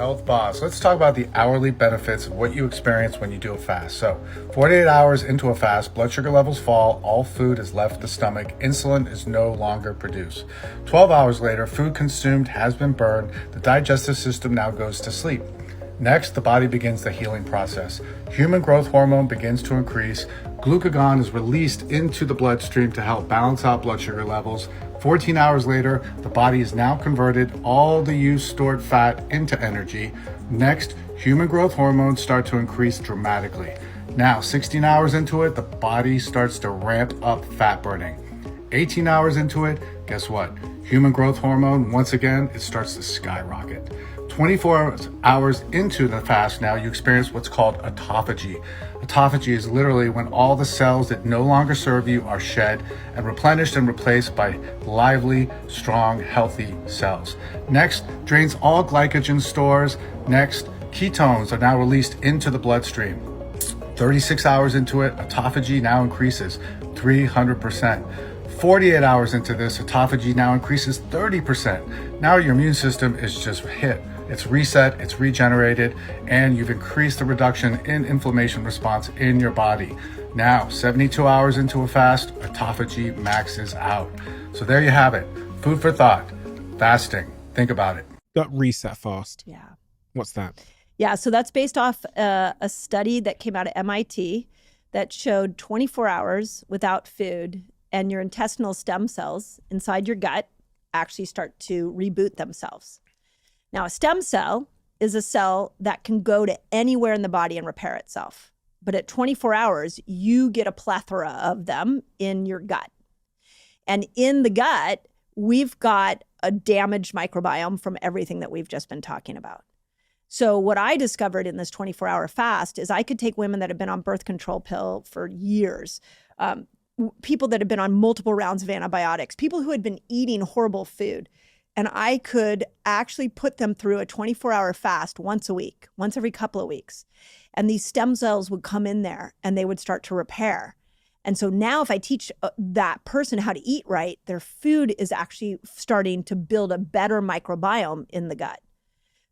Health Boss. Let's talk about the hourly benefits of what you experience when you do a fast. So, 48 hours into a fast, blood sugar levels fall, all food has left the stomach, insulin is no longer produced. 12 hours later, food consumed has been burned, the digestive system now goes to sleep. Next, the body begins the healing process. Human growth hormone begins to increase. Glucagon is released into the bloodstream to help balance out blood sugar levels. 14 hours later, the body has now converted all the used stored fat into energy. Next, human growth hormones start to increase dramatically. Now, 16 hours into it, the body starts to ramp up fat burning. 18 hours into it, guess what? Human growth hormone, once again, it starts to skyrocket. 24 hours into the fast now, you experience what's called autophagy. Autophagy is literally when all the cells that no longer serve you are shed and replenished and replaced by lively, strong, healthy cells. Next, drains all glycogen stores. Next, ketones are now released into the bloodstream. 36 hours into it, autophagy now increases 300%. 48 hours into this, autophagy now increases 30%. Now your immune system is just hit. It's reset, it's regenerated, and you've increased the reduction in inflammation response in your body. Now, 72 hours into a fast, autophagy maxes out. So there you have it. Food for thought. Fasting. Think about it. Gut reset fast. Yeah. What's that? Yeah, so that's based off a study that came out of MIT that showed 24 hours without food and your intestinal stem cells inside your gut actually start to reboot themselves. Now, a stem cell is a cell that can go to anywhere in the body and repair itself. But at 24 hours, you get a plethora of them in your gut. And in the gut, we've got a damaged microbiome from everything that we've just been talking about. So what I discovered in this 24-hour fast is I could take women that have been on birth control pill for years, people that have been on multiple rounds of antibiotics, people who had been eating horrible food. And I could actually put them through a 24-hour fast once a week, once every couple of weeks. And these stem cells would come in there and they would start to repair. And so now if I teach that person how to eat right, their food is actually starting to build a better microbiome in the gut.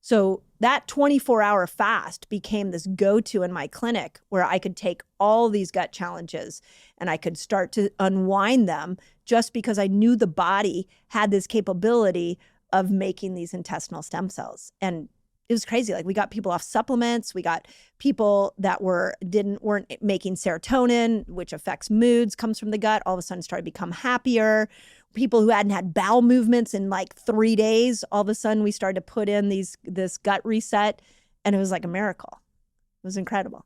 So that 24-hour fast became this go-to in my clinic where I could take all these gut challenges and I could start to unwind them just because I knew the body had this capability of making these intestinal stem cells. And it was crazy. Like we got people off supplements. We got people that weren't making serotonin, which affects moods, comes from the gut, all of a sudden started to become happier. People who hadn't had bowel movements in like 3 days, all of a sudden we started to put in this gut reset, and it was like a miracle. It was incredible.